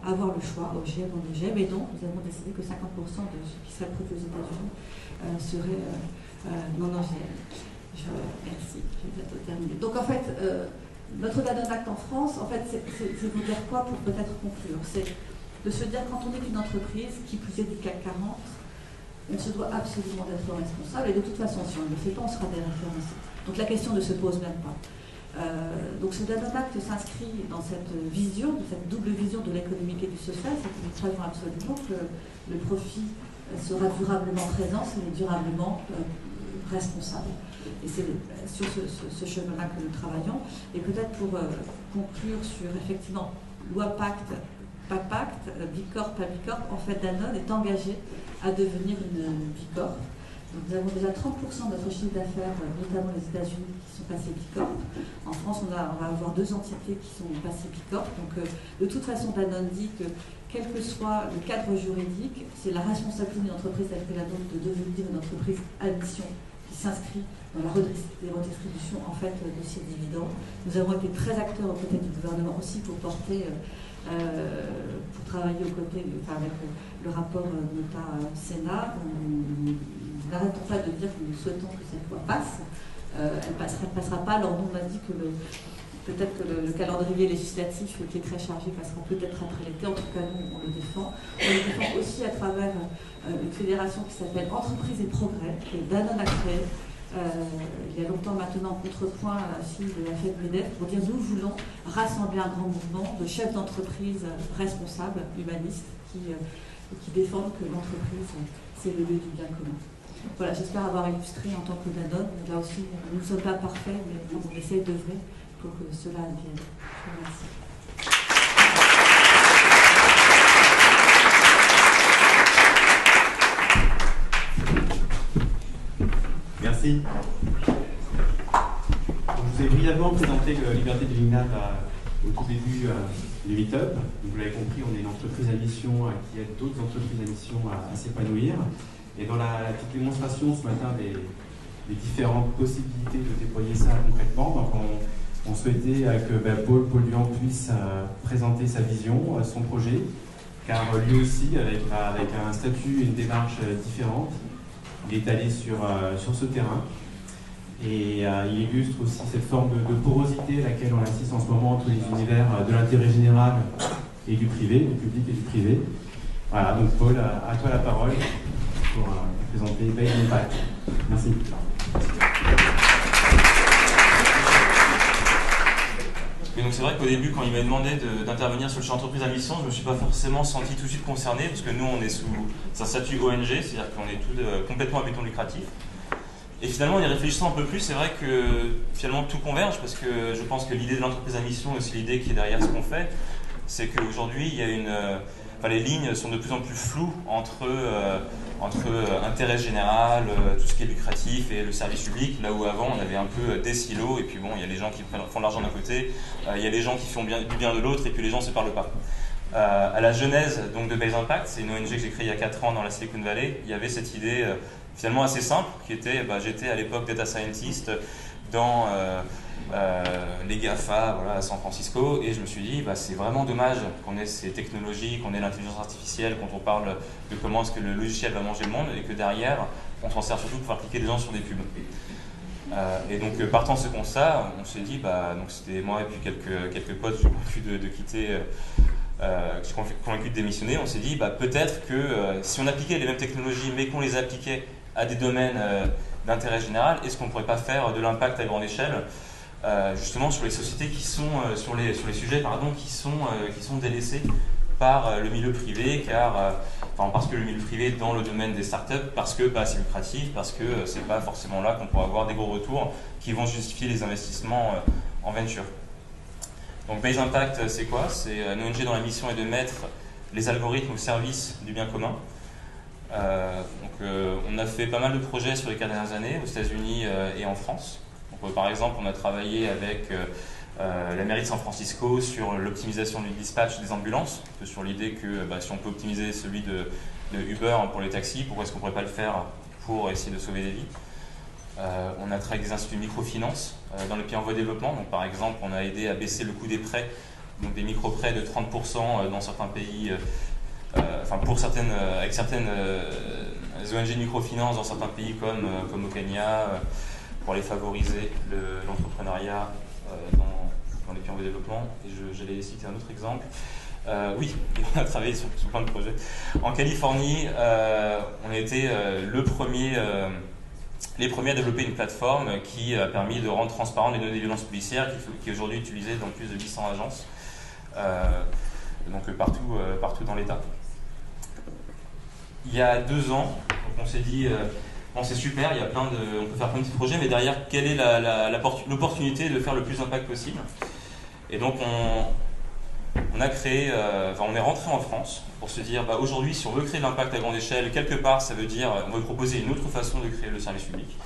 avoir le choix, OGM ou non-OGM, et donc nous avons décidé que 50% de ce qui serait produit aux États-Unis serait non-OGM. Merci, je vais bientôt terminer. Donc en fait, notre Danone Act en France, en fait, c'est vous dire quoi pour peut-être conclure? C'est de se dire, quand on est une entreprise, qui plus est du CAC 40, on se doit absolument d'être responsable, et de toute façon, si on ne le fait pas, on sera déréférencé. Donc la question ne se pose même pas. Donc ce Danone Act s'inscrit dans cette vision, cette double vision de l'économique et du social, c'est que nous croyons absolument que le profit sera durablement présent, c'est durablement responsable. Et c'est sur ce chemin-là que nous travaillons. Et peut-être pour conclure sur, effectivement, loi Pacte, pas Pacte, Bicorp, pas Bicorp, en fait, Danone est engagé à devenir une Bicorp. Donc, nous avons déjà 30% de notre chiffre d'affaires, notamment les États-Unis, qui sont passés Bicorp. En France, on va avoir 2 entités qui sont passées Bicorp. Donc, de toute façon, Danone dit que, quel que soit le cadre juridique, c'est la responsabilité d'une entreprise telle que la nôtre de devenir une entreprise à mission qui s'inscrit dans la redistribution en fait de ces dividendes. Nous avons été très acteurs aux côtés du gouvernement aussi pour porter, pour travailler aux côtés, avec le rapport Nota Sénat. Nous n'arrêtons pas de dire que nous souhaitons que cette loi passe. Elle ne passera pas, alors nous on a dit que peut-être que le calendrier législatif qui est très chargé passera peut-être après l'été. En tout cas, nous, on le défend. On le défend aussi à travers une fédération qui s'appelle Entreprise et Progrès, que Danone a créée il y a longtemps maintenant, en contrepoint à la fille de la FEDMEDEF, pour dire nous voulons rassembler un grand mouvement de chefs d'entreprise responsables, humanistes, qui défendent que l'entreprise, c'est le lieu du bien commun. Voilà, j'espère avoir illustré en tant que Danone. Là aussi, nous ne sommes pas parfaits, mais on essaie d'œuvrer pour que cela advienne. Je vous remercie. Merci. Je vous ai brièvement présenté Liberté du Lignal au tout début du Meetup. Vous l'avez compris, on est une entreprise à mission qui aide d'autres entreprises à mission à s'épanouir. Et dans la petite démonstration ce matin des différentes possibilités de déployer ça concrètement, donc on souhaitait que Paul Duhan puisse présenter sa vision, son projet, car lui aussi, avec un statut et une démarche différente, il est allé sur ce terrain. Et il illustre aussi cette forme de porosité à laquelle on assiste en ce moment entre les univers de l'intérêt général et du privé, du public et du privé. Voilà, donc Paul, à toi la parole pour présenter Based Impact. Merci. Et donc c'est vrai qu'au début, quand il m'a demandé d'intervenir sur le champ entreprise à mission, je ne me suis pas forcément senti tout de suite concerné, parce que nous, on est sous un statut ONG, c'est-à-dire qu'on est tous complètement à but non lucratif. Et finalement, en y réfléchissant un peu plus, c'est vrai que finalement tout converge, parce que je pense que l'idée de l'entreprise à mission, et aussi l'idée qui est derrière ce qu'on fait, c'est qu'aujourd'hui, il y a les lignes sont de plus en plus floues entre intérêt général, tout ce qui est lucratif et le service public, là où avant on avait un peu des silos, et puis bon, il y a les gens qui font de l'argent d'un côté, il y a les gens qui font du bien de l'autre, et puis les gens ne se parlent pas. À la genèse donc, de Based Impact, c'est une ONG que j'ai créée il y a 4 ans dans la Silicon Valley, il y avait cette idée finalement assez simple, qui était, j'étais à l'époque data scientist dans les GAFA à San Francisco, et je me suis dit c'est vraiment dommage qu'on ait ces technologies, qu'on ait l'intelligence artificielle quand on parle de comment est-ce que le logiciel va manger le monde, et que derrière on s'en sert surtout pour faire cliquer des gens sur des pubs. Et donc partant de ce constat, on s'est dit, donc c'était moi et puis quelques potes, j'ai convaincu de quitter, j'ai convaincu de démissionner, on s'est dit peut-être que si on appliquait les mêmes technologies mais qu'on les appliquait à des domaines d'intérêt général, est-ce qu'on ne pourrait pas faire de l'impact à grande échelle justement sur les sociétés qui sont sur les sujets qui sont délaissés par le milieu privé, parce que le milieu privé dans le domaine des startups, parce que pas assez lucratif, parce que c'est pas forcément là qu'on pourra avoir des gros retours qui vont justifier les investissements en venture. Donc Based Impact, c'est quoi? C'est une ONG dont la mission est de mettre les algorithmes au service du bien commun. On a fait pas mal de projets sur les 4 dernières années aux États-Unis et en France. Donc, par exemple, on a travaillé avec la mairie de San Francisco sur l'optimisation du dispatch des ambulances, sur l'idée que si on peut optimiser celui de Uber pour les taxis, pourquoi est-ce qu'on ne pourrait pas le faire pour essayer de sauver des vies. On a travaillé avec des instituts de microfinance dans les pays en voie de développement. Donc, par exemple, on a aidé à baisser le coût des prêts donc des micro-prêts de 30% dans certains pays, avec certaines ONG de microfinance dans certains pays comme au Kenya, pour aller favoriser l'entrepreneuriat dans les pays en voie de développement. Et j'allais citer un autre exemple. Oui, on a travaillé sur plein de projets. En Californie, on a été les premiers à développer une plateforme qui a permis de rendre transparentes les données des violences policières, qui est aujourd'hui utilisée dans plus de 800 agences, donc partout dans l'État. Il y a 2 ans, donc on s'est dit, bon, c'est super, on peut faire plein de petits projets, mais derrière, quelle est l'opportunité de faire le plus d'impact possible? Et donc on a créé, on est rentré en France pour se dire, aujourd'hui, si on veut créer de l'impact à grande échelle, quelque part, ça veut dire, on veut proposer une autre façon de créer le service public.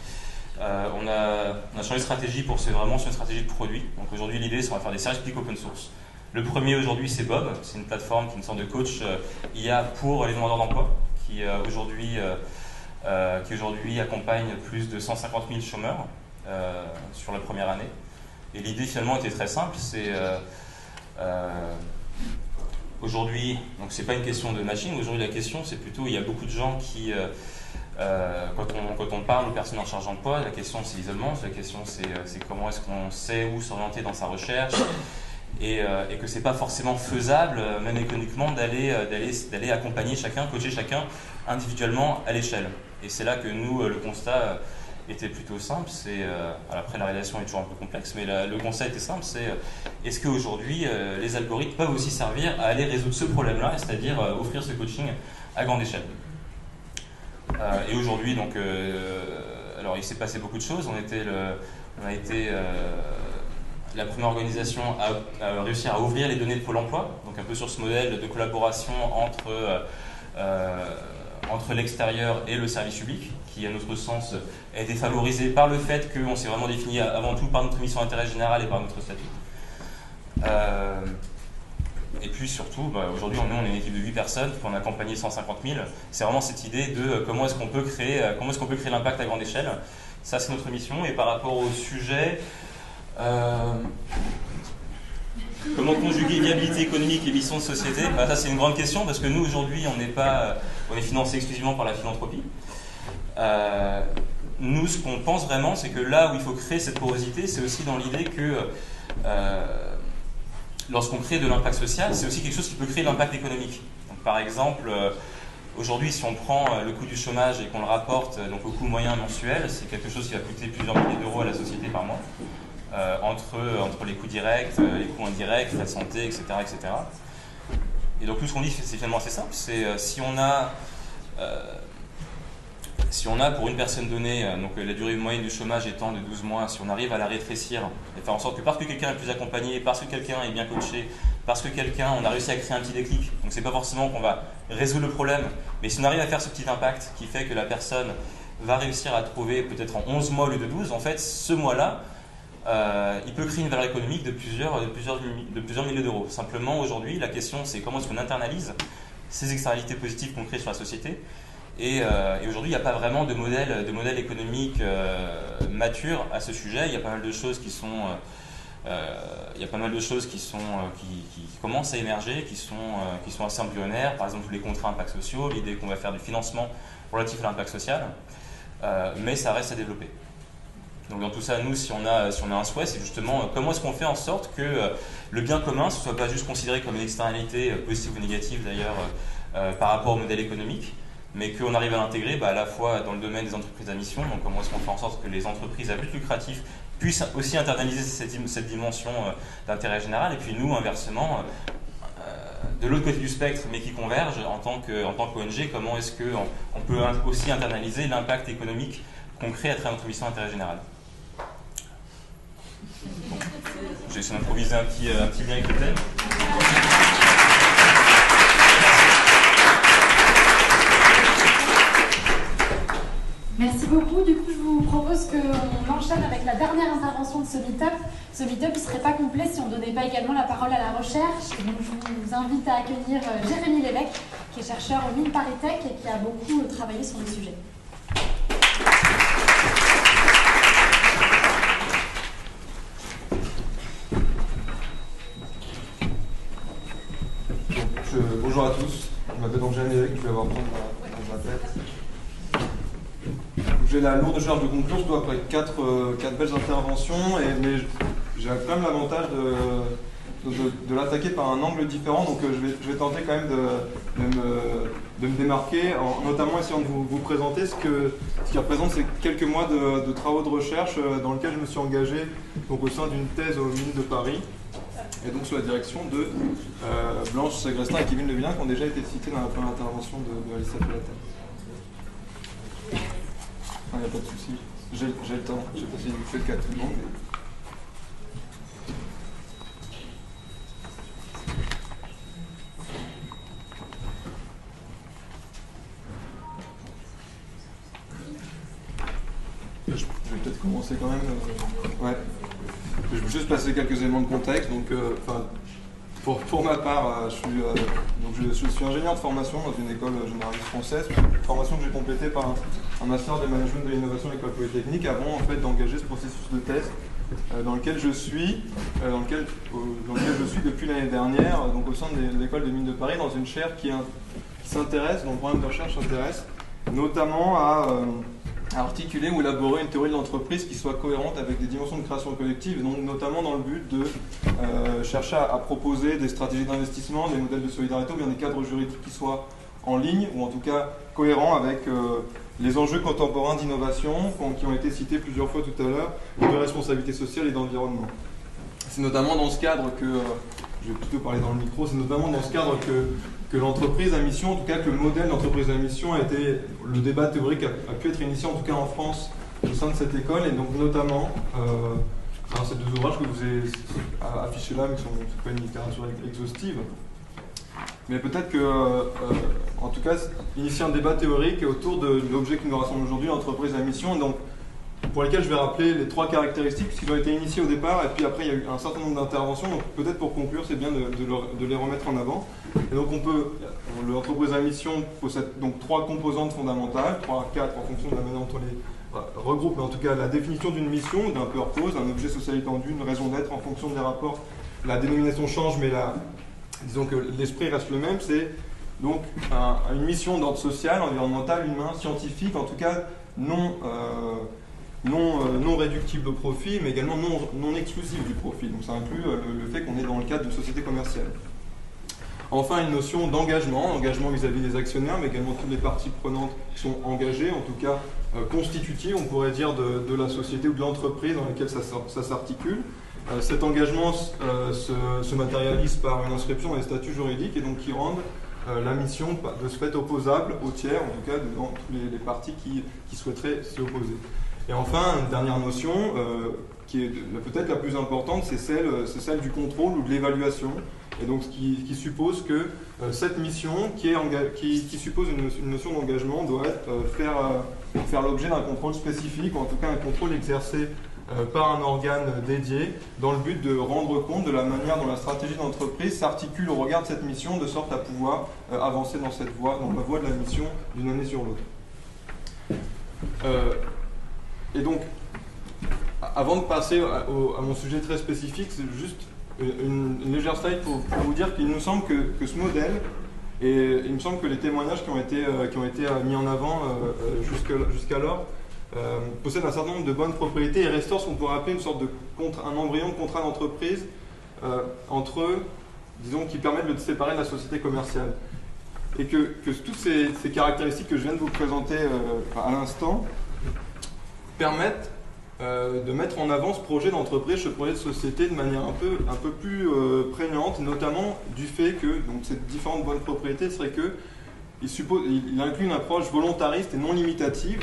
On a changé de stratégie c'est vraiment sur une stratégie de produit. Donc aujourd'hui, l'idée, c'est qu'on va faire des services publics open source. Le premier aujourd'hui, c'est Bob, c'est une plateforme qui est une sorte de coach IA pour les demandeurs d'emploi, qui aujourd'hui accompagne plus de 150 000 chômeurs sur la première année. Et l'idée finalement était très simple, c'est aujourd'hui, donc c'est pas une question de machine, aujourd'hui la question c'est plutôt, il y a beaucoup de gens qui, quand on parle aux personnes en charge d'emploi, la question c'est l'isolement, la question c'est comment est-ce qu'on sait où s'orienter dans sa recherche, et que c'est pas forcément faisable, même économiquement, d'aller accompagner chacun, coacher chacun individuellement à l'échelle. Et c'est là que nous, le constat était plutôt simple, après la réalisation est toujours un peu complexe, mais le constat était simple, est-ce qu'aujourd'hui les algorithmes peuvent aussi servir à aller résoudre ce problème-là, c'est-à-dire offrir ce coaching à grande échelle. Et aujourd'hui, donc, alors il s'est passé beaucoup de choses, on a été la première organisation à réussir à ouvrir les données de Pôle emploi, donc un peu sur ce modèle de collaboration entre l'extérieur et le service public, qui à notre sens a été favorisé par le fait qu'on s'est vraiment défini avant tout par notre mission d'intérêt général et par notre statut. Et puis surtout, aujourd'hui on est une équipe de 8 personnes, puis on a accompagné 150 000. C'est vraiment cette idée de comment est-ce qu'on peut créer l'impact à grande échelle. Ça c'est notre mission. Et par rapport au sujet, comment conjuguer viabilité économique et mission de société, ça c'est une grande question parce que nous aujourd'hui on est financé exclusivement par la philanthropie. Nous ce qu'on pense vraiment c'est que là où il faut créer cette porosité, c'est aussi dans l'idée que lorsqu'on crée de l'impact social, c'est aussi quelque chose qui peut créer de l'impact économique. Donc, par exemple, aujourd'hui si on prend le coût du chômage et qu'on le rapporte donc, au coût moyen mensuel, c'est quelque chose qui va coûter plusieurs milliers d'euros à la société par mois. Entre les coûts directs, les coûts indirects, la santé, etc., etc. Et donc tout ce qu'on dit, c'est finalement assez simple. C'est si on a pour une personne donnée, donc la durée moyenne du chômage étant de 12 mois, si on arrive à la rétrécir et faire en sorte que parce que quelqu'un est plus accompagné, parce que quelqu'un est bien coaché, parce que on a réussi à créer un petit déclic, donc c'est pas forcément qu'on va résoudre le problème, mais si on arrive à faire ce petit impact qui fait que la personne va réussir à trouver peut-être en 11 mois au lieu de 12, en fait ce mois-là, il peut créer une valeur économique de plusieurs milliers d'euros. Simplement, aujourd'hui, la question, c'est comment est-ce qu'on internalise ces externalités positives qu'on crée sur la société. Et aujourd'hui, il n'y a pas vraiment de modèle économique mature à ce sujet. Il y a pas mal de choses qui commencent à émerger, qui sont assez embryonnaires. Par exemple, les contrats impact sociaux, l'idée qu'on va faire du financement relatif à l'impact social, mais ça reste à développer. Donc dans tout ça, nous, si on a un souhait, c'est justement comment est-ce qu'on fait en sorte que le bien commun ne soit pas juste considéré comme une externalité positive ou négative d'ailleurs par rapport au modèle économique, mais qu'on arrive à l'intégrer à la fois dans le domaine des entreprises à mission, donc comment est-ce qu'on fait en sorte que les entreprises à but lucratif puissent aussi internaliser cette dimension d'intérêt général, et puis nous, inversement, de l'autre côté du spectre, mais qui converge en tant qu'ONG, comment est-ce qu'on peut aussi internaliser l'impact économique qu'on crée à travers notre mission d'intérêt général. Bon. J'ai essayé d'improviser un petit lien avec le thème. Merci beaucoup. Du coup, je vous propose qu'on enchaîne avec la dernière intervention de ce meet-up. Ce meet-up ne serait pas complet si on ne donnait pas également la parole à la recherche. Et donc, je vous invite à accueillir Jérémy Lévesque, qui est chercheur au MIN ParisTech et qui a beaucoup travaillé sur le sujet. Bonjour à tous, je m'appelle donc Jean-Éric, je vais avoir prendre ma tête. J'ai la lourde charge de conclure, je dois après 4 belles interventions, mais j'ai quand même l'avantage de l'attaquer par un angle différent, donc je vais tenter quand même de me démarquer, en notamment essayant de vous présenter ce qui représente ces quelques mois de travaux de recherche dans lesquels je me suis engagé donc, au sein d'une thèse aux Mines de Paris, et donc sous la direction de Blanche Sagrestin et Kevin Levillain, qui ont déjà été cités dans la première intervention de Alissa Pelatel. Il n'y a pas de souci, j'ai le temps, je ne sais pas si vous faites le cas de tout le monde. Je vais peut-être commencer quand même. Ouais. Je vais juste passer quelques éléments de contexte. Donc, pour ma part, je suis ingénieur de formation dans une école généraliste française, une formation que j'ai complétée par un master de management de l'innovation à l'école polytechnique avant en fait d'engager ce processus de thèse dans lequel je suis depuis l'année dernière, donc au sein de l'école des Mines de Paris, dans une chaire qui s'intéresse, dont le programme de recherche s'intéresse notamment à articuler ou élaborer une théorie de l'entreprise qui soit cohérente avec des dimensions de création collective, et donc notamment dans le but de chercher à proposer des stratégies d'investissement, des modèles de solidarité ou bien des cadres juridiques qui soient en ligne ou en tout cas cohérents avec les enjeux contemporains d'innovation qui ont été cités plusieurs fois tout à l'heure, de responsabilité sociale et d'environnement. C'est notamment dans ce cadre que, je vais plutôt parler dans le micro, c'est notamment dans ce cadre que l'entreprise à mission, en tout cas que le modèle d'entreprise à mission a été, le débat théorique a pu être initié en tout cas en France au sein de cette école, et donc notamment ces deux ouvrages que vous avez affichés là, mais qui ne sont pas une littérature exhaustive, mais peut-être que, en tout cas, initier un débat théorique autour de l'objet qui nous rassemble aujourd'hui, l'entreprise à mission, donc pour lesquels je vais rappeler les 3 caractéristiques, puisqu'ils ont été initiés au départ, et puis après il y a eu un certain nombre d'interventions, donc peut-être pour conclure, c'est bien de les remettre en avant. Et donc l'entreprise à mission possède donc 3 composantes fondamentales, 3 à 4 en fonction de la manière dont on les regroupe, mais en tout cas la définition d'une mission, d'un purpose, d'un objet social étendu, une raison d'être en fonction des rapports. La dénomination change, mais disons que l'esprit reste le même, c'est donc une mission d'ordre social, environnemental, humain, scientifique, en tout cas non réductible au profit, mais également non exclusive du profit. Donc ça inclut le fait qu'on est dans le cadre d'une société commerciale. Enfin, une notion d'engagement vis-à-vis des actionnaires, mais également toutes les parties prenantes qui sont engagées, en tout cas constitutives, on pourrait dire, de la société ou de l'entreprise dans laquelle ça s'articule. Cet engagement se matérialise par une inscription dans les statuts juridiques, et donc qui rendent la mission de ce fait opposable aux tiers, en tout cas devant toutes les parties qui souhaiteraient s'y opposer. Et enfin, une dernière notion, qui est peut-être la plus importante, c'est celle du contrôle ou de l'évaluation. Et donc, qui suppose que cette mission, qui suppose une notion d'engagement, doit faire l'objet d'un contrôle spécifique, ou en tout cas un contrôle exercé par un organe dédié, dans le but de rendre compte de la manière dont la stratégie d'entreprise s'articule au regard de cette mission, de sorte à pouvoir avancer dans la voie de la mission d'une année sur l'autre. Et donc, avant de passer à mon sujet très spécifique, c'est juste une légère slide pour vous dire qu'il nous semble que ce modèle, et il me semble que les témoignages qui ont été mis en avant jusqu'alors possèdent un certain nombre de bonnes propriétés et restaurent ce qu'on pourrait appeler une sorte un embryon de contrat d'entreprise entre eux, disons, qui permettent de séparer de la société commerciale. Et que toutes ces caractéristiques que je viens de vous présenter à l'instant permettent de mettre en avant ce projet d'entreprise, ce projet de société de manière un peu plus prégnante, notamment du fait que donc, ces différentes bonnes propriétés seraient il inclut une approche volontariste et non limitative,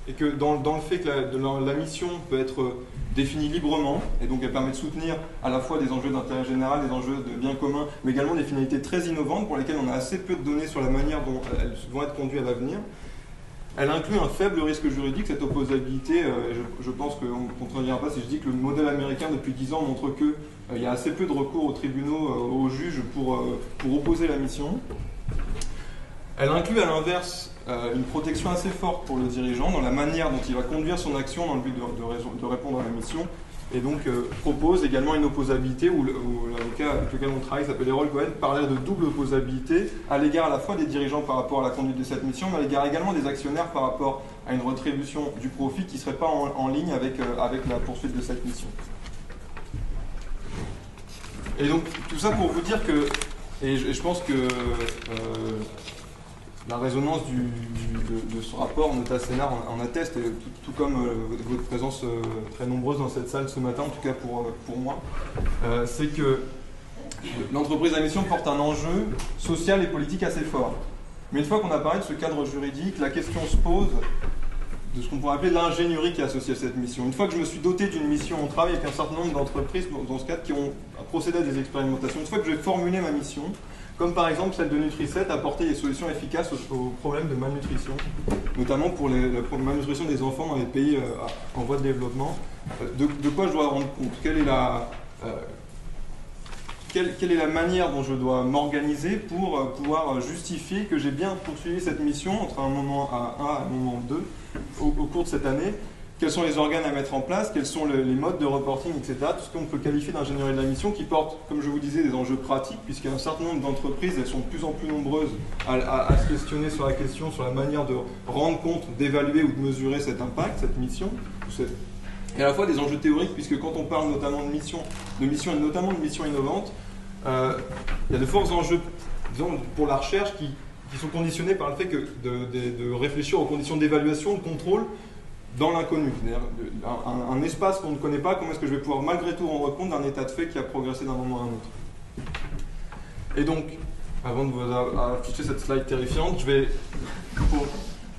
et que dans le fait que la mission peut être définie librement, et donc elle permet de soutenir à la fois des enjeux d'intérêt général, des enjeux de bien commun, mais également des finalités très innovantes pour lesquelles on a assez peu de données sur la manière dont elles vont être conduites à l'avenir. Elle inclut un faible risque juridique, cette opposabilité. Je pense qu'on ne contredira pas si je dis que le modèle américain depuis 10 ans montre qu'il y a assez peu de recours aux tribunaux, aux juges pour opposer la mission. Elle inclut à l'inverse une protection assez forte pour le dirigeant dans la manière dont il va conduire son action dans le but de répondre à la mission. et donc propose également une opposabilité où l'avocat avec lequel on travaille, qui s'appelle Errol Cohen, parlait de double opposabilité à l'égard à la fois des dirigeants par rapport à la conduite de cette mission, mais à l'égard également des actionnaires par rapport à une rétribution du profit qui ne serait pas en ligne avec la poursuite de cette mission. Et donc tout ça pour vous dire que, et je pense que la résonance de ce rapport, Nota Senar, en atteste, et tout comme votre présence très nombreuse dans cette salle ce matin, en tout cas pour moi, c'est que l'entreprise à mission porte un enjeu social et politique assez fort. Mais une fois qu'on a parlé de ce cadre juridique, la question se pose de ce qu'on pourrait appeler l'ingénierie qui est associée à cette mission. Une fois que je me suis doté d'une mission, on travaille avec un certain nombre d'entreprises dans ce cadre qui ont procédé à des expérimentations. Une fois que j'ai formulé ma mission, comme par exemple celle de Nutri7, apporter des solutions efficaces aux problèmes de malnutrition, notamment pour la malnutrition des enfants dans les pays en voie de développement. De quoi je dois rendre compte ? Quelle est la manière dont je dois m'organiser pour pouvoir justifier que j'ai bien poursuivi cette mission entre un moment A et un moment 2 au cours de cette année? Quels sont les organes à mettre en place? Quels sont les modes de reporting, etc. Tout ce qu'on peut qualifier d'ingénierie de la mission qui porte, comme je vous disais, des enjeux pratiques, puisqu'il y a un certain nombre d'entreprises, elles sont de plus en plus nombreuses à se questionner sur la question, sur la manière de rendre compte, d'évaluer ou de mesurer cet impact, cette mission. Et à la fois des enjeux théoriques, puisque quand on parle notamment de mission et notamment de mission innovante, il y a de forts enjeux, disons, pour la recherche qui sont conditionnés par le fait de réfléchir aux conditions d'évaluation, de contrôle dans l'inconnu. C'est-à-dire un espace qu'on ne connaît pas, comment est-ce que je vais pouvoir malgré tout rendre compte d'un état de fait qui a progressé d'un moment à un autre. Et donc, avant de vous afficher cette slide terrifiante, je vais...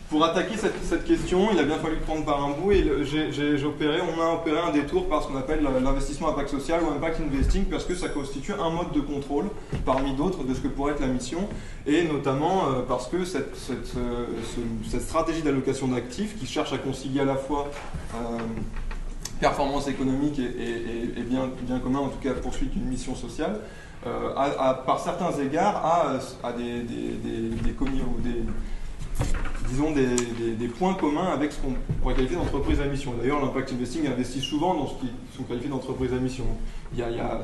Pour attaquer cette question, il a bien fallu prendre par un bout et on a opéré un détour par ce qu'on appelle l'investissement impact social ou impact investing parce que ça constitue un mode de contrôle parmi d'autres de ce que pourrait être la mission et notamment parce que cette stratégie d'allocation d'actifs qui cherche à concilier à la fois performance économique et bien commun, en tout cas poursuite d'une mission sociale, par certains égards à des points communs avec ce qu'on pourrait qualifier d'entreprise à mission. D'ailleurs, l'impact investing investit souvent dans ce qui sont qualifiés d'entreprise à mission.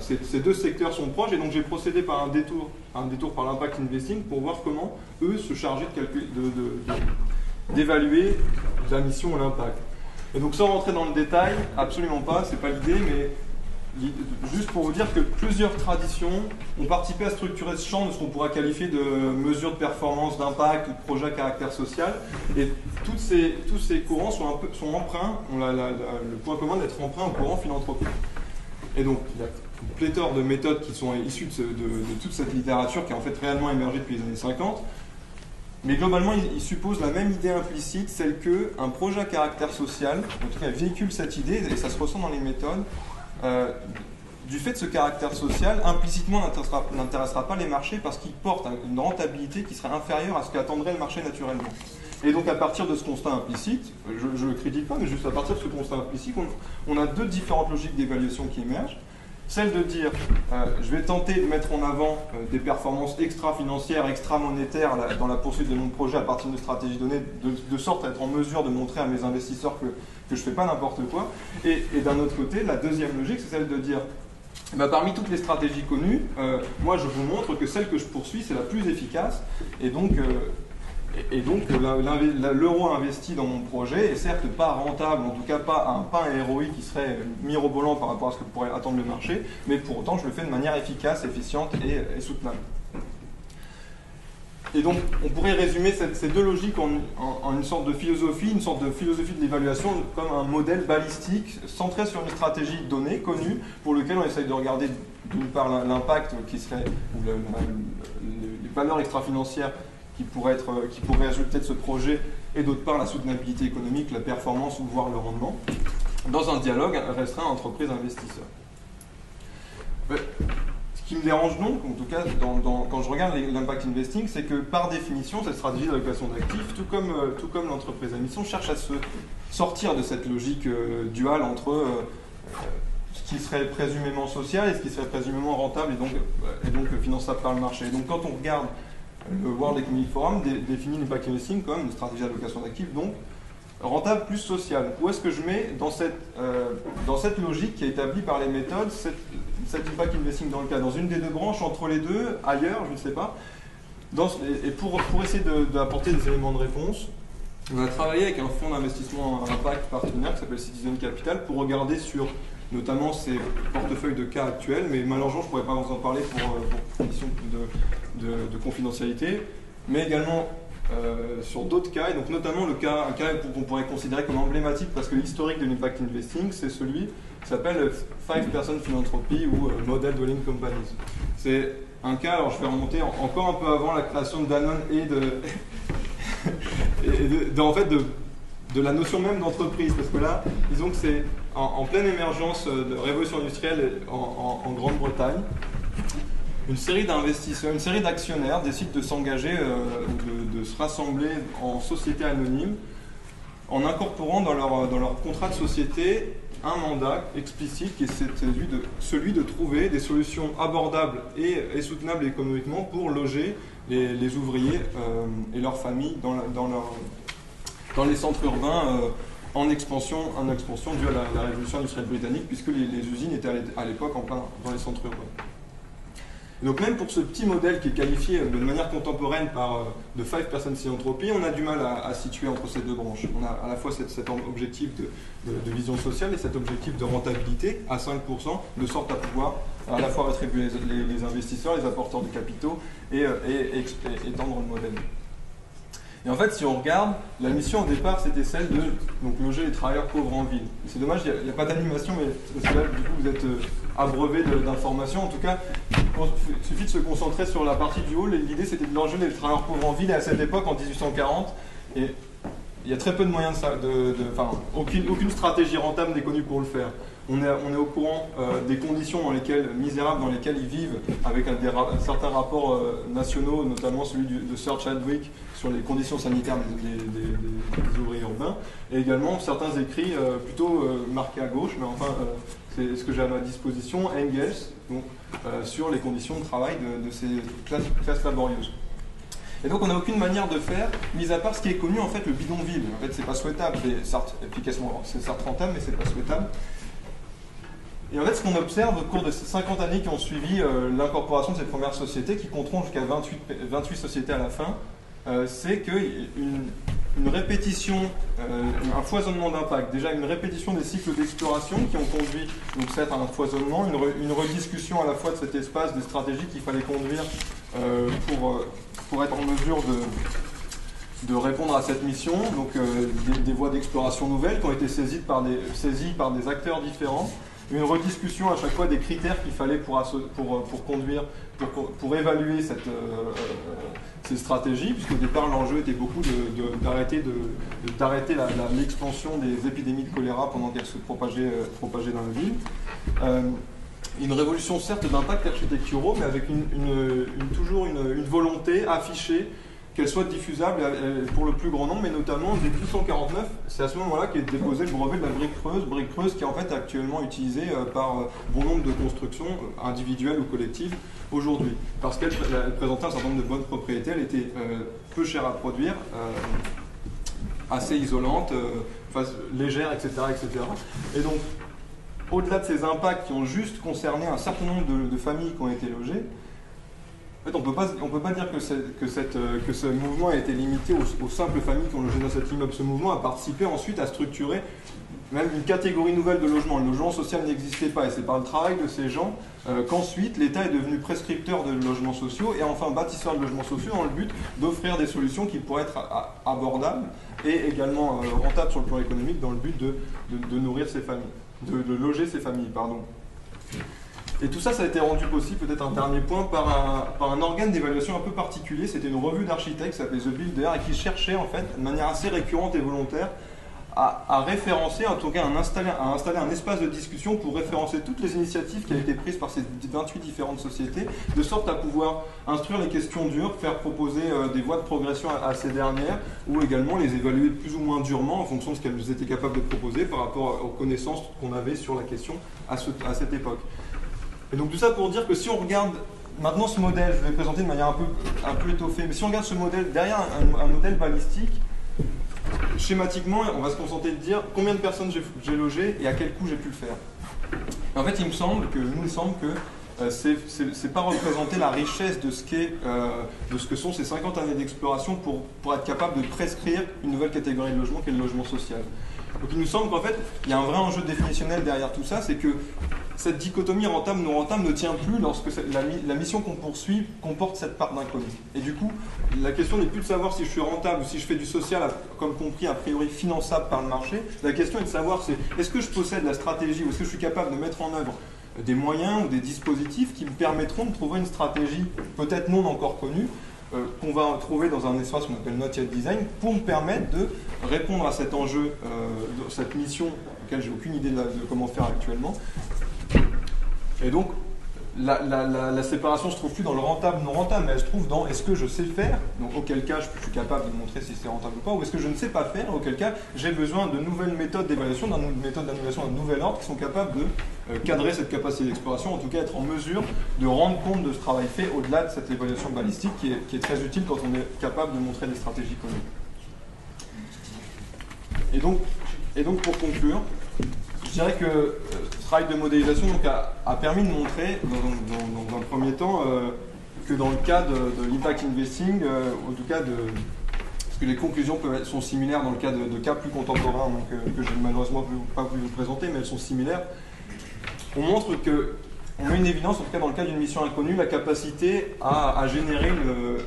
Ces deux secteurs sont proches et donc j'ai procédé par un détour par l'impact investing pour voir comment eux se chargeaient d'évaluer la mission et l'impact. Et donc sans rentrer dans le détail, absolument pas, c'est pas l'idée, mais juste pour vous dire que plusieurs traditions ont participé à structurer ce champ de ce qu'on pourrait qualifier de mesures de performance, d'impact ou de projet à caractère social. Et tous ces courants sont emprunts, ont le point commun d'être emprunts au courant philanthropique. Et donc, il y a une pléthore de méthodes qui sont issues de toute cette littérature qui a en fait réellement émergé depuis les années 50. Mais globalement, il suppose la même idée implicite, celle qu'un projet à caractère social, en tout cas, véhicule cette idée, et ça se ressent dans les méthodes, du fait de ce caractère social, implicitement n'intéressera pas les marchés parce qu'il porte une rentabilité qui serait inférieure à ce qu'attendrait le marché naturellement. Et donc à partir de ce constat implicite, je ne le critique pas, mais juste à partir de ce constat implicite, on a deux différentes logiques d'évaluation qui émergent. Celle de dire, je vais tenter de mettre en avant des performances extra-financières, extra-monétaires dans la poursuite de mon projet à partir de stratégies données, de sorte à être en mesure de montrer à mes investisseurs que je ne fais pas n'importe quoi. Et d'un autre côté, la deuxième logique, c'est celle de dire, parmi toutes les stratégies connues, moi je vous montre que celle que je poursuis, c'est la plus efficace, et donc l'euro investi dans mon projet est certes pas rentable, en tout cas pas un pain ROI qui serait mirobolant par rapport à ce que pourrait attendre le marché, mais pour autant je le fais de manière efficace, efficiente et soutenable. Et donc on pourrait résumer ces deux logiques en une sorte de philosophie de l'évaluation comme un modèle balistique centré sur une stratégie donnée, connue, pour lequel on essaye de regarder d'une part l'impact qui serait, ou les valeurs extra-financières qui pourraient résulter de ce projet, et d'autre part la soutenabilité économique, la performance ou voire le rendement, dans un dialogue restreint entreprise-investisseur. Ce qui me dérange donc, en tout cas quand je regarde l'impact investing, c'est que par définition, cette stratégie d'allocation d'actifs, tout comme l'entreprise à mission, cherche à se sortir de cette logique duale entre ce qui serait présumément social et ce qui serait présumément rentable et donc finançable par le marché. Et donc quand on regarde le World Economic Forum définit l'impact investing comme une stratégie d'allocation d'actifs, donc rentable plus social. Où est-ce que je mets dans cette logique qui est établie par les méthodes, cet impact investing dans le cas, dans une des deux branches, entre les deux, ailleurs, je ne sais pas. Et pour essayer d'apporter des éléments de réponse, on a travaillé avec un fonds d'investissement impact partenaire qui s'appelle Citizen Capital pour regarder sur notamment ces portefeuilles de cas actuels, mais malheureusement je ne pourrais pas vous en parler pour conditions de confidentialité, mais également sur d'autres cas, et donc notamment un cas qu'on pourrait considérer comme emblématique parce que l'historique de l'impact investing, c'est celui qui s'appelle 5% Philanthropy ou Model Dwelling Companies. C'est un cas, alors je vais remonter encore un peu avant la création de Danone et de la notion même d'entreprise, parce que là, disons que c'est en pleine émergence de révolution industrielle en Grande-Bretagne. Une série d'investisseurs, une série d'actionnaires décident de s'engager, de se rassembler en société anonyme, en incorporant dans leur contrat de société un mandat explicite qui est celui de trouver des solutions abordables et soutenables économiquement pour loger les ouvriers et leurs familles dans les centres urbains en expansion due à la révolution industrielle britannique, puisque les usines étaient à l'époque en plein dans les centres urbains. Donc même pour ce petit modèle qui est qualifié de manière contemporaine de 5% Philanthropy, on a du mal à situer entre ces deux branches. On a à la fois cet objectif de vision sociale et cet objectif de rentabilité à 5%, de sorte à pouvoir à la fois rétribuer les investisseurs, les apporteurs de capitaux et étendre le modèle. Et en fait, si on regarde, la mission au départ, c'était celle de loger les travailleurs pauvres en ville. C'est dommage, il n'y a pas d'animation, mais parce que là, du coup, vous êtes abreuvé d'informations. En tout cas, il suffit de se concentrer sur la partie du haut. L'idée, c'était de loger les travailleurs pauvres en ville. Et à cette époque, en 1840, et il y a très peu de moyens aucune stratégie rentable n'est connue pour le faire. On est au courant des conditions misérables dans lesquelles ils vivent, avec certains rapports nationaux, notamment celui de Sir Chadwick sur les conditions sanitaires des ouvriers urbains, et également certains écrits plutôt marqués à gauche, mais enfin c'est ce que j'ai à ma disposition, Engels, sur les conditions de travail de ces classes laborieuses. Et donc on n'a aucune manière de faire, mis à part ce qui est connu, en fait, le bidonville. En fait, c'est pas souhaitable, c'est certes rentable, mais c'est pas souhaitable. Et en fait, ce qu'on observe au cours de ces 50 années qui ont suivi l'incorporation de cette première société, qui compteront jusqu'à 28 sociétés à la fin, c'est qu'une répétition, un foisonnement d'impact, déjà une répétition des cycles d'exploration qui ont conduit donc certes à un foisonnement, une rediscussion à la fois de cet espace, des stratégies qu'il fallait conduire pour être en mesure de répondre à cette mission, donc des voies d'exploration nouvelles qui ont été saisies par des acteurs différents, une rediscussion à chaque fois des critères qu'il fallait pour évaluer ces stratégies, puisqu'au départ l'enjeu était beaucoup d'arrêter l'expansion des épidémies de choléra pendant qu'elles se propageaient dans la ville. Une révolution certes d'impact architecturaux, mais avec toujours une volonté affichée qu'elle soit diffusable pour le plus grand nombre, mais notamment dès 1849, c'est à ce moment-là qu'est déposé le brevet de la brique creuse qui est en fait actuellement utilisée par bon nombre de constructions individuelles ou collectives aujourd'hui, parce qu'elle présentait un certain nombre de bonnes propriétés, elle était peu chère à produire, assez isolante, légère, etc., etc. Et donc, au-delà de ces impacts qui ont juste concerné un certain nombre de familles qui ont été logées, en fait, on peut pas dire que ce mouvement a été limité aux simples familles qui ont logé dans cet immeuble. Ce mouvement a participé ensuite à structurer même une catégorie nouvelle de logement. Le logement social n'existait pas, et c'est par le travail de ces gens qu'ensuite l'État est devenu prescripteur de logements sociaux et enfin bâtisseur de logements sociaux dans le but d'offrir des solutions qui pourraient être abordables et également rentables sur le plan économique dans le but de nourrir ces familles, de loger ces familles, pardon. Et tout ça, ça a été rendu possible, peut-être un dernier point, par un organe d'évaluation un peu particulier. C'était une revue d'architectes qui s'appelait The Builder et qui cherchait, en fait, de manière assez récurrente et volontaire, à référencer, en tout cas à installer un espace de discussion pour référencer toutes les initiatives qui avaient été prises par ces 28 différentes sociétés, de sorte à pouvoir instruire les questions dures, faire proposer des voies de progression à ces dernières, ou également les évaluer plus ou moins durement en fonction de ce qu'elles étaient capables de proposer par rapport aux connaissances qu'on avait sur la question à cette époque. Et donc tout ça pour dire que si on regarde maintenant ce modèle, je vais le présenter de manière un peu étoffée, mais si on regarde ce modèle derrière un modèle balistique, schématiquement, on va se concentrer de dire combien de personnes j'ai logé et à quel coût j'ai pu le faire. Et en fait, il nous semble que c'est pas représenter la richesse de ce que sont ces 50 années d'exploration pour être capable de prescrire une nouvelle catégorie de logement qui est le logement social. Donc il nous semble qu'en fait, il y a un vrai enjeu définitionnel derrière tout ça, c'est que cette dichotomie rentable-non rentable ne tient plus lorsque la mission qu'on poursuit comporte cette part d'inconnu. Et du coup, la question n'est plus de savoir si je suis rentable ou si je fais du social, comme compris, a priori finançable par le marché. La question est de savoir, est-ce que je possède la stratégie ou est-ce que je suis capable de mettre en œuvre des moyens ou des dispositifs qui me permettront de trouver une stratégie peut-être non encore connue, qu'on va trouver dans un espace qu'on appelle Not Yet Design, pour me permettre de répondre à cet enjeu, cette mission, laquelle j'ai aucune idée de comment faire actuellement. Et donc, la séparation se trouve plus dans le rentable, non rentable, mais elle se trouve dans est-ce que je sais faire, donc auquel cas je suis capable de montrer si c'est rentable ou pas, ou est-ce que je ne sais pas faire, auquel cas j'ai besoin de nouvelles méthodes d'évaluation, d'une méthode d'annulation d'un nouvel ordre qui sont capables de cadrer cette capacité d'exploration, en tout cas être en mesure de rendre compte de ce travail fait au-delà de cette évaluation balistique qui est très utile quand on est capable de montrer des stratégies communes. Et donc pour conclure, je dirais que ce travail de modélisation a permis de montrer, dans un premier temps, que dans le cas de l'impact investing, en tout cas parce que les conclusions sont similaires dans le cas de cas plus contemporains, donc, que je n'ai malheureusement pas pu vous présenter, mais elles sont similaires, on montre qu'on met une évidence, en tout cas dans le cas d'une mission inconnue, la capacité à générer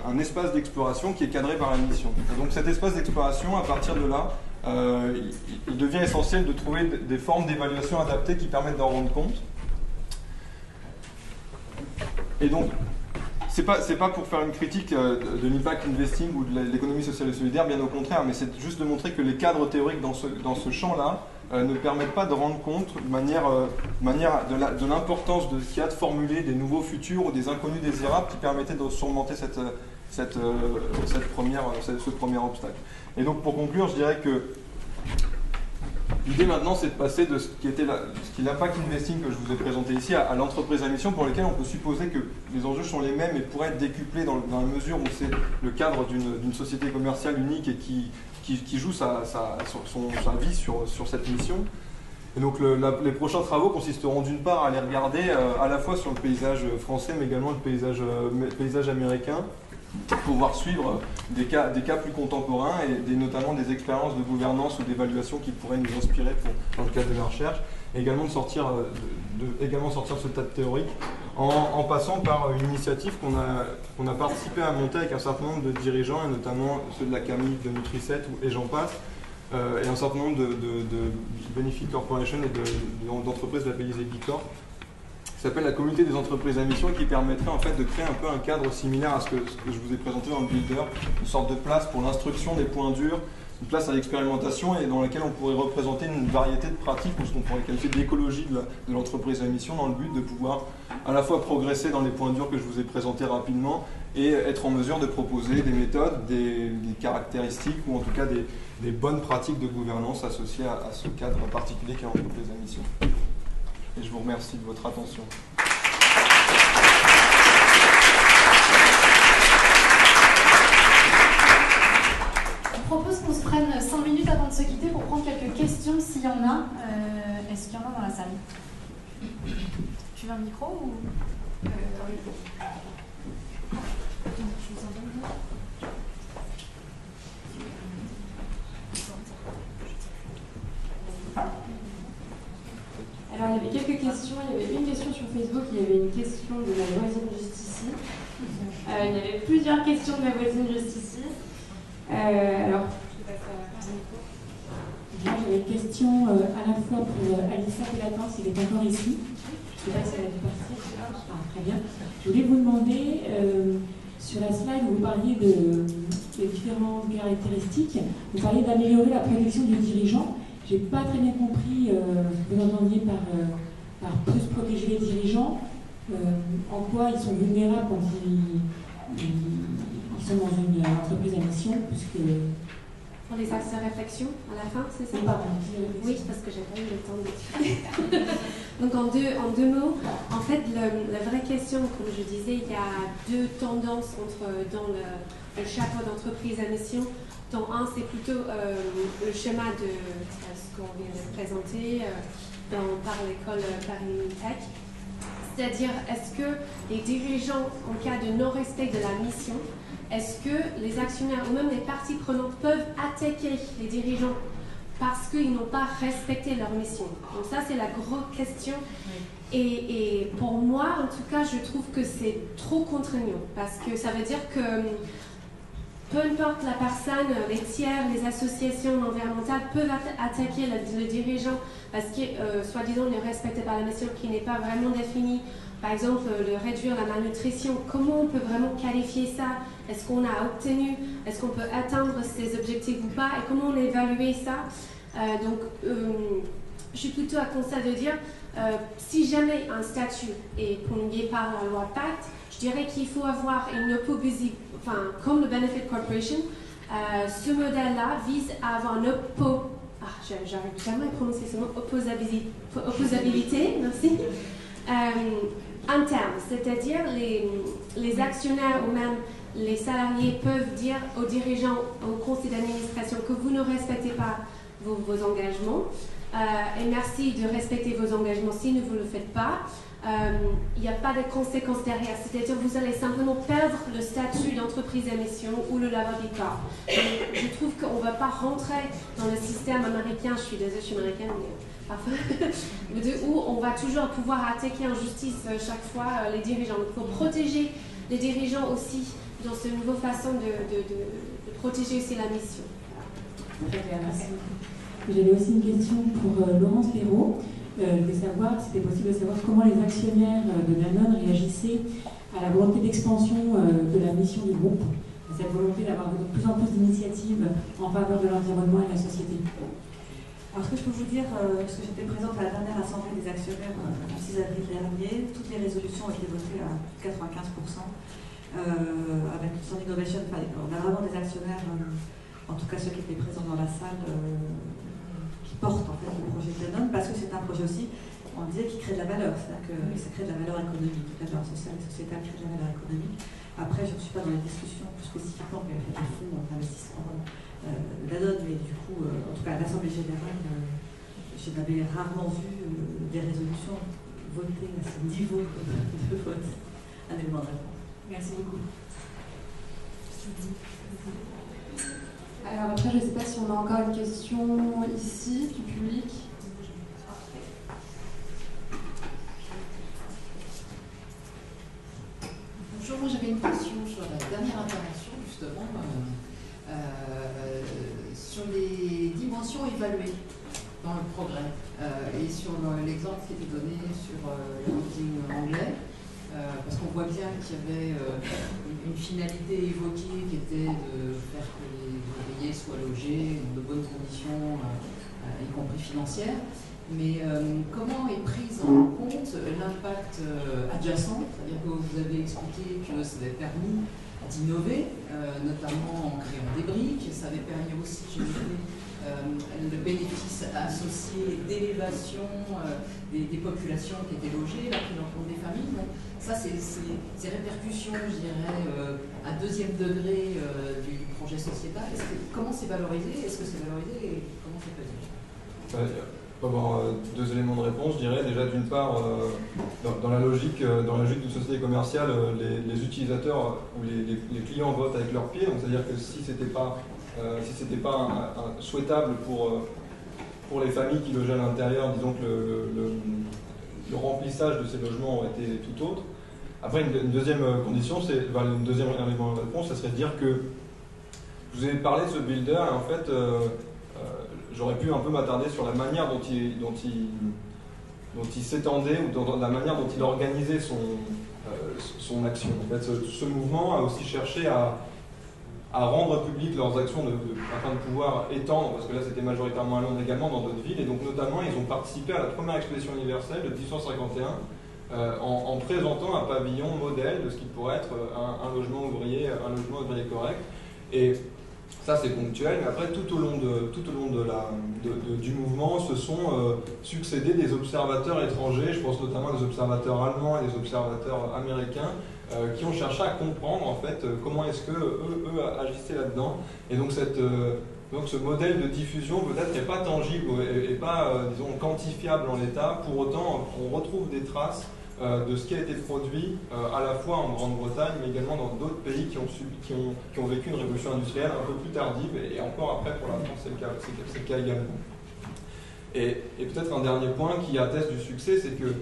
un espace d'exploration qui est cadré par la mission. Et donc cet espace d'exploration, à partir de là, il devient essentiel de trouver des formes d'évaluation adaptées qui permettent d'en rendre compte. Et donc, c'est pas pour faire une critique de l'impact investing ou de l'économie sociale et solidaire, bien au contraire, mais c'est juste de montrer que les cadres théoriques dans ce champ-là ne permettent pas de rendre compte de manière de l'importance de ce qu'il y a de formuler des nouveaux futurs ou des inconnus désirables qui permettaient de surmonter ce premier obstacle. Et donc pour conclure, je dirais que l'idée maintenant c'est de passer de ce qui est l'impact investing que je vous ai présenté ici à l'entreprise à mission, pour lequel on peut supposer que les enjeux sont les mêmes et pourraient être décuplés dans la mesure où c'est le cadre d'une société commerciale unique et qui joue sa vie sur cette mission. Et donc les prochains travaux consisteront d'une part à aller regarder à la fois sur le paysage français mais également le paysage américain, pour pouvoir suivre des cas plus contemporains et notamment des expériences de gouvernance ou d'évaluation qui pourraient nous inspirer dans le cadre de la recherche, et également de sortir ce tas de théorique en passant par une initiative qu'on a participé à monter avec un certain nombre de dirigeants, et notamment ceux de la CAMI, de Nutri7 et j'en passe, et un certain nombre de Benefit Corporation et d'entreprises labellisées B Corp, qui s'appelle la communauté des entreprises à mission, qui permettrait en fait de créer un peu un cadre similaire à ce que je vous ai présenté dans le builder, une sorte de place pour l'instruction des points durs, une place à l'expérimentation et dans laquelle on pourrait représenter une variété de pratiques ou ce qu'on pourrait qualifier d'écologie de l'entreprise à mission, dans le but de pouvoir à la fois progresser dans les points durs que je vous ai présentés rapidement et être en mesure de proposer des méthodes, des caractéristiques ou en tout cas des bonnes pratiques de gouvernance associées à ce cadre particulier qu'est l'entreprise à mission. Et je vous remercie de votre attention. Je propose qu'on se prenne 5 minutes avant de se quitter pour prendre quelques questions s'il y en a. Est-ce qu'il y en a dans la salle? Tu veux un micro ou... Oui. Je vous en donne. Alors, il y avait quelques questions. Il y avait une question sur Facebook, il y avait une question de ma voisine juste ici. Il y avait plusieurs questions de ma voisine juste ici. Alors, je vais passer à Nico. J'avais une question à la fois pour Alissa Pélatin, s'il est encore ici. Je ne sais pas si elle a dû partir. Ah, très bien. Je voulais vous demander, sur la slide où vous parliez de différentes caractéristiques, vous parliez d'améliorer la protection du dirigeant. Je n'ai pas très bien compris ce que vous entendiez par plus protéger les dirigeants, en quoi ils sont vulnérables quand ils sont dans une entreprise à mission, puisque Pour les axes de réflexion à la fin, c'est ça? Oui, parce que j'ai pas eu le temps de Donc en deux mots, en fait, la vraie question, comme je disais, il y a deux tendances dans le chapeau d'entreprise à mission. Dans un, c'est plutôt le schéma de ce qu'on vient de présenter par l'école Paris Tech. C'est-à-dire, est-ce que les dirigeants, en cas de non-respect de la mission, est-ce que les actionnaires ou même les parties prenantes peuvent attaquer les dirigeants parce qu'ils n'ont pas respecté leur mission? Donc ça, c'est la grosse question. Et pour moi, en tout cas, je trouve que c'est trop contraignant parce que ça veut dire que peu importe la personne, les tiers, les associations environnementales peuvent attaquer le dirigeant parce que, soi-disant, ne respecte pas la mission qui n'est pas vraiment définie. Par exemple, de réduire la malnutrition. Comment on peut vraiment qualifier ça? Est-ce qu'on a obtenu? Est-ce qu'on peut atteindre ces objectifs ou pas? Et comment on évalue ça? Je suis plutôt à constat de dire, si jamais un statut est promulgué par la loi Pacte, je dirais qu'il faut avoir une comme le Benefit Corporation, ce modèle-là vise à avoir une j'arrive jamais à prononcer ce mot, opposabilité, merci, interne, c'est-à-dire les actionnaires ou même les salariés peuvent dire aux dirigeants, au conseil d'administration que vous ne respectez pas vos engagements et merci de respecter vos engagements si vous ne le faites pas. Il n'y a pas de conséquences derrière, c'est-à-dire vous allez simplement perdre le statut d'entreprise à mission ou le label corps. Je trouve qu'on ne va pas rentrer dans le système américain, je suis désolée, je suis américaine, mais parfois, où on va toujours pouvoir attaquer en justice chaque fois les dirigeants. Donc il faut protéger les dirigeants aussi dans ce nouveau façon de protéger aussi la mission. Très bien, merci. J'avais aussi une question pour Laurence Perrault. Je voulais savoir si c'était possible de savoir comment les actionnaires de Danone réagissaient à la volonté d'expansion de la mission du groupe, à cette volonté d'avoir de plus en plus d'initiatives en faveur de l'environnement et de la société. Alors, ce que je peux vous dire, parce que j'étais présente à la dernière assemblée des actionnaires le 6 avril dernier, toutes les résolutions ont été votées à 95%. Avec son Innovation Fund. On a vraiment des actionnaires, en tout cas ceux qui étaient présents dans la salle, qui portent en fait le projet de Danone, parce que c'est un projet aussi, on disait, qui crée de la valeur, c'est-à-dire que ça crée de la valeur économique, de la valeur sociale et sociétale crée de la valeur économique. Après, je ne suis pas dans les discussions plus spécifiquement qu'il y a des fonds d'investissement Danone, mais du coup, en tout cas à l'Assemblée Générale, je n'avais rarement vu des résolutions votées à ce niveau de vote. Un élément de réponse. Merci beaucoup. Alors après, je ne sais pas si on a encore une question ici, du public. Bonjour, moi j'avais une question sur la dernière intervention, justement, sur les dimensions évaluées dans le progrès et sur l'exemple qui était donné sur le ranking anglais. Parce qu'on voit bien qu'il y avait une finalité évoquée qui était de faire que les ouvriers soient logés dans de bonnes conditions, y compris financières. Mais comment est prise en compte l'impact adjacent? C'est-à-dire que vous avez expliqué que ça avait permis d'innover, notamment en créant des briques. Ça avait permis aussi, j'ai noté, le bénéfice associé d'élévation des populations qui étaient logées, la prise en compte des familles. Donc, ça, c'est ces répercussions, je dirais, à deuxième degré du projet sociétal. Comment c'est valorisé? Est-ce que c'est valorisé et comment c'est fait? On peut avoir deux éléments de réponse, je dirais. Déjà, d'une part, dans la logique d'une société commerciale, les utilisateurs ou les clients votent avec leurs pieds. C'est-à-dire que si ce n'était pas souhaitable pour les familles qui logeaient à l'intérieur, disons que le remplissage de ces logements aurait été tout autre. Après, une deuxième condition, une deuxième élément de réponse, ça serait de dire que je vous ai parlé de ce builder, et en fait, j'aurais pu un peu m'attarder sur la manière dont il s'étendait ou dans la manière dont il organisait son action. En fait, ce mouvement a aussi cherché à rendre publiques leurs actions afin de pouvoir étendre, parce que là c'était majoritairement à Londres également, dans d'autres villes, et donc notamment ils ont participé à la première exposition universelle de 1851 en présentant un pavillon modèle de ce qui pourrait être un logement ouvrier correct. Et Ça c'est ponctuel, mais après tout au long du mouvement se sont succédés des observateurs étrangers, je pense notamment des observateurs allemands et des observateurs américains, qui ont cherché à comprendre en fait comment est-ce que eux agissaient là-dedans. Et donc donc ce modèle de diffusion peut-être n'est pas tangible et pas disons quantifiable en l'état. Pour autant, on retrouve des traces de ce qui a été produit à la fois en Grande-Bretagne mais également dans d'autres pays qui ont vécu une révolution industrielle un peu plus tardive, et encore après pour la France c'est le cas également. Et peut-être un dernier point qui atteste du succès, c'est que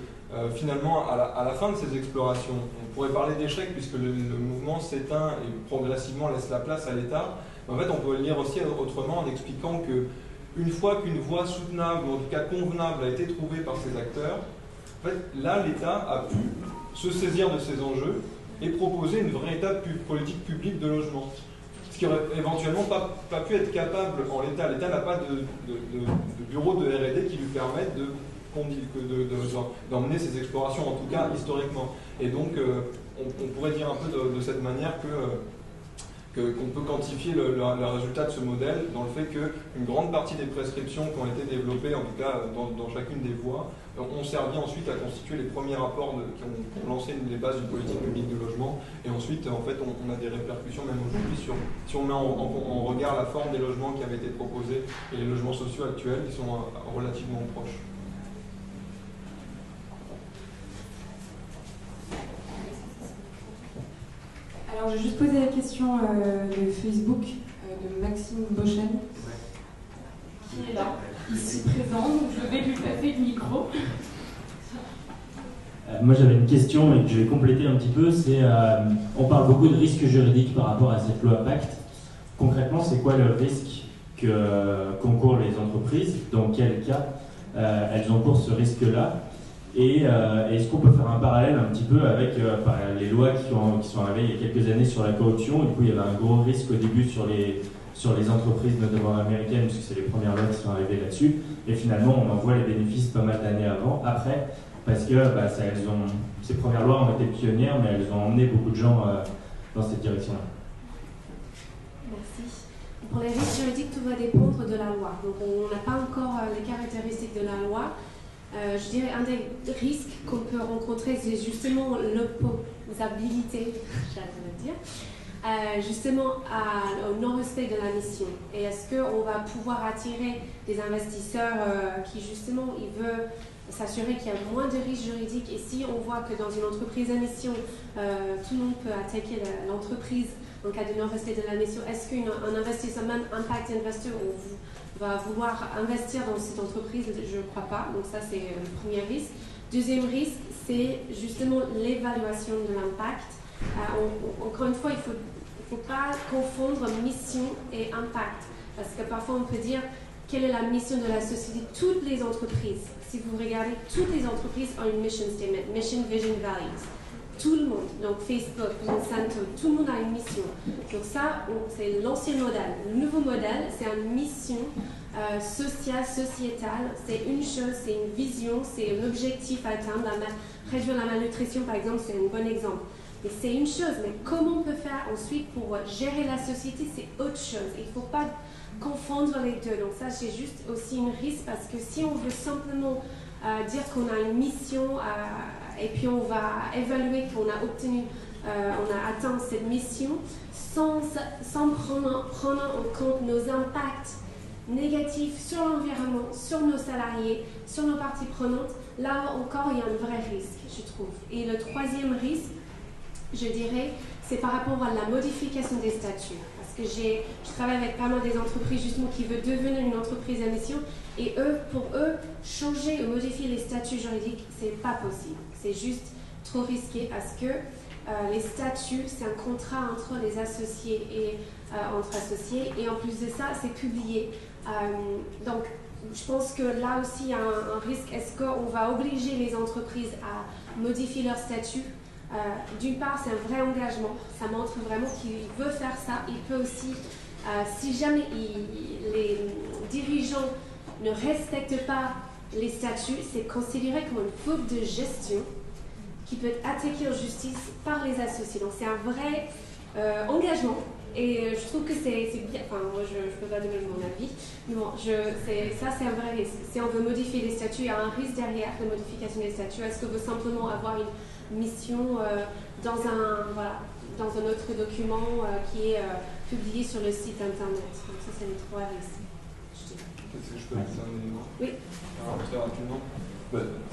finalement à la fin de ces explorations, on pourrait parler d'échec puisque le mouvement s'éteint et progressivement laisse la place à l'État. En fait on peut le lire aussi autrement en expliquant que une fois qu'une voie soutenable ou en tout cas convenable a été trouvée par ces acteurs, en fait, là, l'État a pu se saisir de ces enjeux et proposer une véritable politique publique de logement. Ce qui aurait éventuellement pas pu être capable en l'État. L'État n'a pas de bureau de R&D qui lui permette d'emmener ces explorations, en tout cas historiquement. Et donc, on pourrait dire un peu de cette manière qu'on peut quantifier le résultat de ce modèle dans le fait qu'une grande partie des prescriptions qui ont été développées, en tout cas dans chacune des voies, ont servi ensuite à constituer les premiers rapports qui ont lancé les bases d'une politique publique de logement. Et ensuite, en fait, on a des répercussions même aujourd'hui si on met en regard la forme des logements qui avaient été proposés et les logements sociaux actuels, qui sont relativement proches. Alors, j'ai juste posé la question de Facebook de Maxime Bochen, qui est là, ici présent, donc je vais lui passer le micro. Moi j'avais une question et que je vais compléter un petit peu, on parle beaucoup de risques juridiques par rapport à cette loi Pacte. Concrètement, c'est quoi le risque qu'encourent les entreprises? Dans quel cas elles encourent ce risque-là? Et est-ce qu'on peut faire un parallèle un petit peu avec les lois qui sont arrivées il y a quelques années sur la corruption? Du coup, il y avait un gros risque au début sur les entreprises, notamment américaines, puisque c'est les premières lois qui sont arrivées là-dessus. Et finalement, on en voit les bénéfices pas mal d'années après, parce que ces premières lois ont été pionnières, mais elles ont emmené beaucoup de gens dans cette direction-là. Merci. Pour les risques juridiques, tout va dépendre de la loi. Donc, on n'a pas encore les caractéristiques de la loi. Je dirais un des risques qu'on peut rencontrer, c'est justement l'opposabilité, j'allais le dire, justement au non-respect de la mission. Et est-ce qu'on va pouvoir attirer des investisseurs qui justement ils veulent s'assurer qu'il y a moins de risques juridiques, et si on voit que dans une entreprise à mission, tout le monde peut attaquer l'entreprise en cas de non-respect de la mission, est-ce qu'un investisseur, même impact investor, va vouloir investir dans cette entreprise? Je ne crois pas. Donc ça, c'est le premier risque. Deuxième risque, c'est justement l'évaluation de l'impact. Encore une fois, il ne faut pas confondre mission et impact. Parce que parfois, on peut dire quelle est la mission de la société. Toutes les entreprises, si vous regardez, toutes les entreprises ont une mission statement, mission, vision, values. Tout le monde, donc Facebook, Monsanto, tout le monde a une mission. Donc ça, c'est l'ancien modèle. Le nouveau modèle, c'est une mission sociale, sociétale. C'est une chose, c'est une vision, c'est un objectif à atteindre. Réduire la malnutrition, par exemple, c'est un bon exemple. Mais c'est une chose, mais comment on peut faire ensuite pour gérer la société, c'est autre chose. Il ne faut pas confondre les deux. Donc ça, c'est juste aussi un risque, parce que si on veut simplement dire qu'on a une mission et puis on va évaluer qu'on a obtenu, on a atteint cette mission sans prendre en compte nos impacts négatifs sur l'environnement, sur nos salariés, sur nos parties prenantes, là encore il y a un vrai risque, je trouve. Et le troisième risque, je dirais, c'est par rapport à la modification des statuts. Parce que je travaille avec pas mal des entreprises justement qui veulent devenir une entreprise à mission, et pour eux, changer ou modifier les statuts juridiques, c'est pas possible. C'est juste trop risqué, parce que les statuts, c'est un contrat entre les associés et entre associés, et en plus de ça, c'est publié. Donc, je pense que là aussi, il y a un risque. Est-ce qu'on va obliger les entreprises à modifier leur statut? D'une part, c'est un vrai engagement. Ça montre vraiment qu'il veut faire ça. Il peut aussi, si jamais les dirigeants ne respectent pas les statuts, c'est considéré comme une faute de gestion qui peut être attaquée en justice par les associés. Donc c'est un vrai engagement, Et je trouve que c'est bien, enfin moi je ne peux pas donner mon avis, mais bon, ça c'est un vrai risque. Si on veut modifier les statuts, il y a un risque derrière la modification des statuts. Est-ce qu'on veut simplement avoir une mission dans un autre document qui est publié sur le site internet? Donc ça c'est les trois risques. Est-ce que je peux ajouter un élément? Oui. Alors, très rapidement.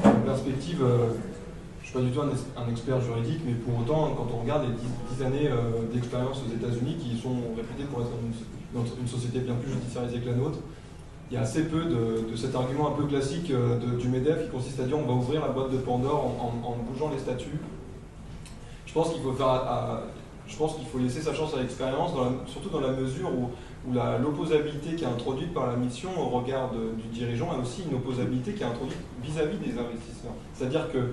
En perspective, je ne suis pas du tout un expert juridique, mais pour autant, quand on regarde les 10 années d'expérience aux États-Unis, qui sont réputées pour être une société bien plus judiciarisée que la nôtre, il y a assez peu de cet argument un peu classique du MEDEF qui consiste à dire on va ouvrir la boîte de Pandore en bougeant les statuts. Je pense qu'il faut laisser sa chance à l'expérience, surtout dans la mesure où l'opposabilité qui est introduite par la mission au regard du dirigeant a aussi une opposabilité qui est introduite vis-à-vis des investisseurs. C'est-à-dire que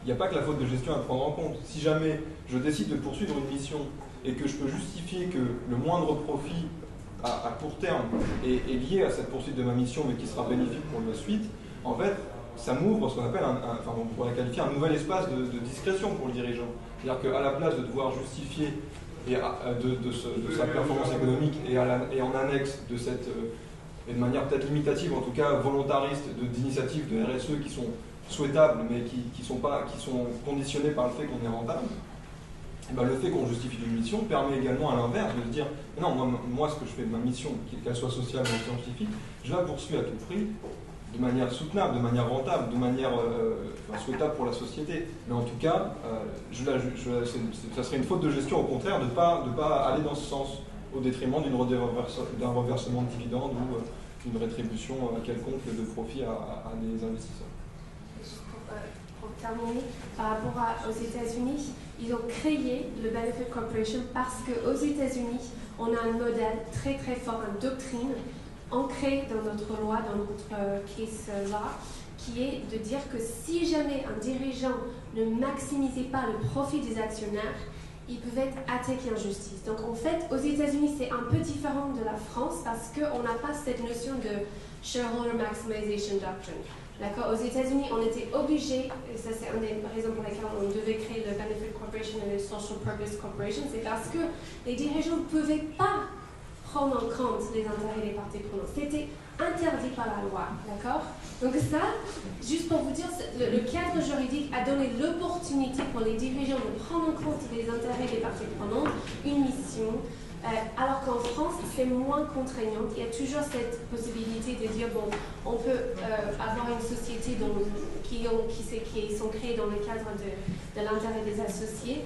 il n'y a pas que la faute de gestion à prendre en compte. Si jamais je décide de poursuivre une mission et que je peux justifier que le moindre profit à court terme est lié à cette poursuite de ma mission mais qui sera bénéfique pour la suite, en fait, ça m'ouvre ce qu'on appelle, on pourrait qualifier un nouvel espace de discrétion pour le dirigeant. C'est-à-dire qu'à la place de devoir justifier de sa performance économique et en annexe et de manière peut-être limitative, en tout cas volontariste, d'initiatives de RSE qui sont souhaitables mais qui sont conditionnées par le fait qu'on est rentable, et ben le fait qu'on justifie d'une mission permet également à l'inverse de se dire non, moi ce que je fais de ma mission, qu'elle soit sociale ou scientifique, je la poursuis à tout prix, de manière soutenable, de manière rentable, de manière souhaitable pour la société. Mais en tout cas, ça serait une faute de gestion, au contraire, de ne pas aller dans ce sens, au détriment d'un reversement de dividendes ou d'une rétribution quelconque de profit à des investisseurs. Pour terminer, par rapport aux États-Unis, ils ont créé le Benefit Corporation parce qu'aux États-Unis, on a un modèle très très fort, une doctrine ancrée dans notre loi, dans notre case law, qui est de dire que si jamais un dirigeant ne maximisait pas le profit des actionnaires, ils peuvent être attaqués en justice. Donc en fait, aux États-Unis, c'est un peu différent de la France parce qu'on n'a pas cette notion de shareholder maximization doctrine. D'accord. Aux États-Unis, on était obligé, et ça c'est une des raisons pour lesquelles on devait créer le Benefit Corporation et le Social Purpose Corporation, c'est parce que les dirigeants ne pouvaient pas prendre en compte les intérêts des parties prenantes. C'était interdit par la loi, d'accord? Donc ça, juste pour vous dire, le cadre juridique a donné l'opportunité pour les dirigeants de prendre en compte les intérêts des parties prenantes, une mission, alors qu'en France, c'est moins contraignant. Il y a toujours cette possibilité de dire, bon, on peut avoir une société qui sont créées dans le cadre de l'intérêt des associés.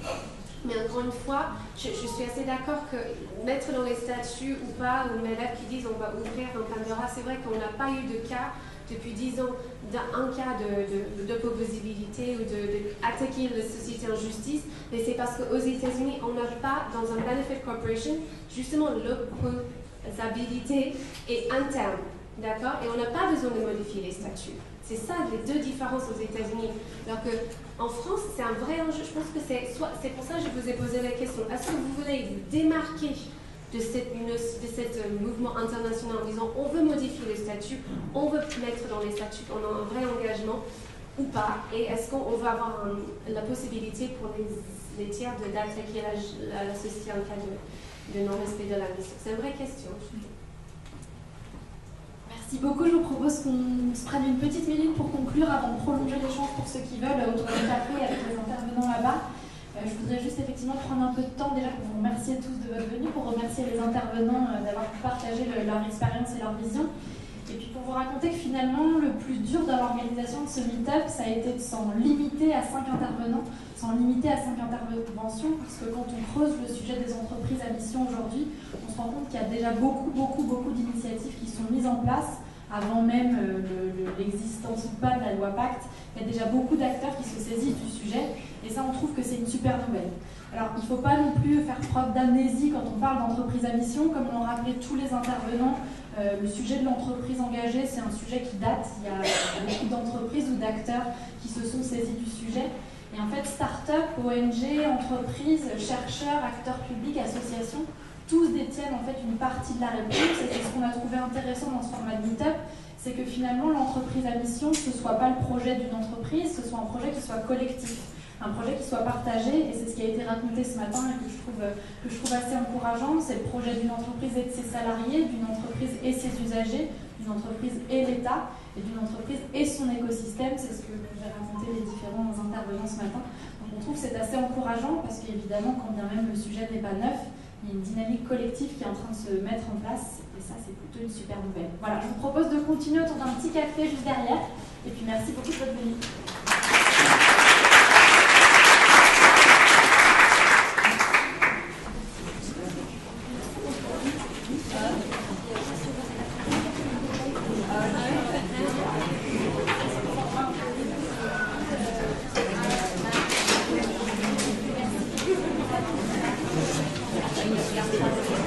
Mais encore une fois, je suis assez d'accord que mettre dans les statuts ou pas, ou mes élèves qui disent on va ouvrir un Pandora, c'est vrai qu'on n'a pas eu de cas depuis 10 ans, d'un cas d'opposabilité ou d'attaquer la société en justice, mais c'est parce qu'aux États-Unis, on n'a pas, dans un Benefit Corporation, justement l'opposabilité est interne, d'accord? Et on n'a pas besoin de modifier les statuts. C'est ça les deux différences aux États-Unis. Alors qu'en France, c'est un vrai enjeu. Je pense que c'est pour ça que je vous ai posé la question. Est-ce que vous voulez vous démarquer de ce mouvement international en disant on veut modifier les statuts, on veut mettre dans les statuts, on a un vrai engagement ou pas? Et est-ce qu'on va avoir la possibilité pour les tiers d'attaquer la société en cas de non-respect de la mission? C'est une vraie question. Merci beaucoup. Je vous propose qu'on se prenne une petite minute pour conclure avant de prolonger l'échange pour ceux qui veulent autour du café avec les intervenants là-bas. Je voudrais juste effectivement prendre un peu de temps déjà pour vous remercier tous de votre venue, pour remercier les intervenants d'avoir pu partager leur expérience et leur vision. Et puis pour vous raconter que finalement, le plus dur dans l'organisation de ce meet-up, ça a été de s'en limiter à 5 intervenants, s'en limiter à 5 interventions, parce que quand on creuse le sujet des entreprises à mission aujourd'hui, on se rend compte qu'il y a déjà beaucoup d'initiatives qui sont mises en place, avant même l'existence ou pas de la loi Pacte. Il y a déjà beaucoup d'acteurs qui se saisissent du sujet, et ça on trouve que c'est une super nouvelle. Alors il ne faut pas non plus faire preuve d'amnésie quand on parle d'entreprise à mission, comme l'ont rappelé tous les intervenants. Le sujet de l'entreprise engagée, c'est un sujet qui date. Il y a beaucoup d'entreprises ou d'acteurs qui se sont saisis du sujet. Et en fait, start-up, ONG, entreprises, chercheurs, acteurs publics, associations, tous détiennent en fait une partie de la réponse. Et c'est ce qu'on a trouvé intéressant dans ce format de meet-up, c'est que finalement l'entreprise à mission, ce ne soit pas le projet d'une entreprise, ce soit un projet qui soit collectif. un projet qui soit partagé, et c'est ce qui a été raconté ce matin et que je trouve assez encourageant. C'est le projet d'une entreprise et de ses salariés, d'une entreprise et ses usagers, d'une entreprise et l'État, et d'une entreprise et son écosystème. C'est ce que j'ai raconté les différents intervenants ce matin. Donc on trouve que c'est assez encourageant parce qu'évidemment, quand bien même le sujet n'est pas neuf, il y a une dynamique collective qui est en train de se mettre en place, et ça c'est plutôt une super nouvelle. Voilà, je vous propose de continuer autour d'un petit café juste derrière, et puis merci beaucoup de votre venue.